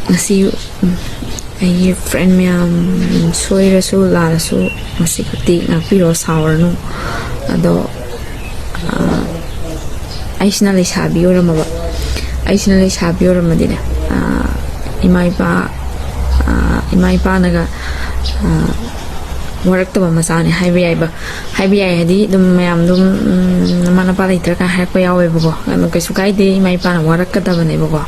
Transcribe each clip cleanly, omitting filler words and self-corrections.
ngasi ai friend miyam soirasu larasu ngasi khati ngapiro sawarnu ado aisna le sabi oramaba aisna le sabi oramadine imai pa naga warakta masani haibi ai hadi dum mayam dum mana pa litra ka hakpa yawe bugo anu kaisu kaide imai pa na warakta bane bugo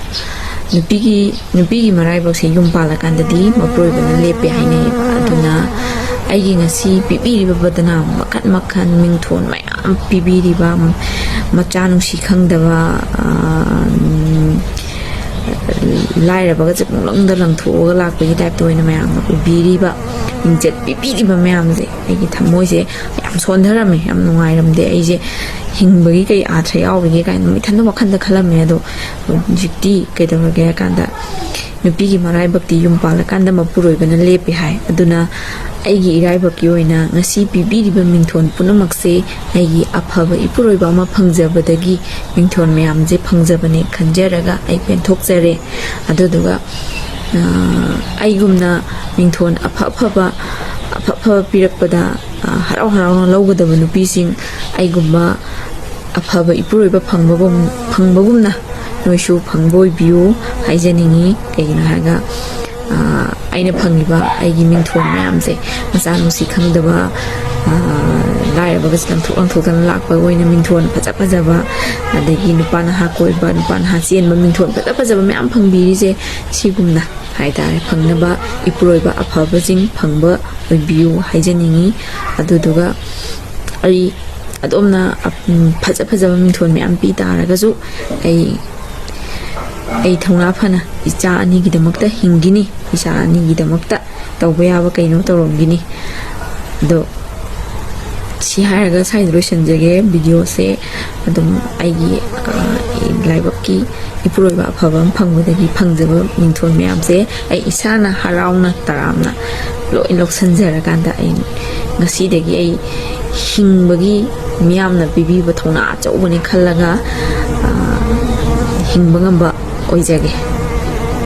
nupi marai bak se yum pala kanda di maproi bana lepe haine aduna aigi ngasi pipiri babadana makan mingthon mayam pipiri ba machanu si khangdaba laira baga chapung langda langthoga lakpa gi type toina mayam pipiri ba injet pipiri ba mayam je aigi thamoi je yam sondharame yam nungairamde aije hingbagi kai athra yawbagi kai mi thanda wakhanda khalame ado jikti kedawage kanda nupi gi marai bakti yum pala kanda mapuroi bana lepe hai aduna aigi irai bakki oina ngasi pibiri ba mingthon punamakse aigi aphaba ipuroi ba ma phangjabadagi mingthon mayam je phangjabane khanjaraga ai penthokjare aduduga aigumna mingthon aphaba pirakpada harau harau lawgadaba nupi sing aigumba afaba ipuroi ba phangbagumna noisu phangboi biu haijaningi kaina haga aina phangiba aigi mingthon mayam je masa nusi khangdaba laira baga sitam thokang lakpa oina mingthon phajaba adagi nupana ha koiba nupana ha chenba mingthon phajaba mayam phangbiri je sigumna haitare phangnaba ipuroi ba afaba jing phangba biu haijaningi aduduga ai adomna phajaba mingthon mayam pi taragasu ai thongla phana icha ani gidamakta hingini icha ani gidamakta tawba yaba kaino tawrongini do si haraga side lotion jage video se adum aigi laibaki ipuroi ba phaba phangbadagi phangjaba mingthon mayam se ai isana harauna taramna lo inlok sanjara kanda ai ngasi dagi ai hingbagi miyamna bibi ba thona achobani khallaga hingba ngamba oijage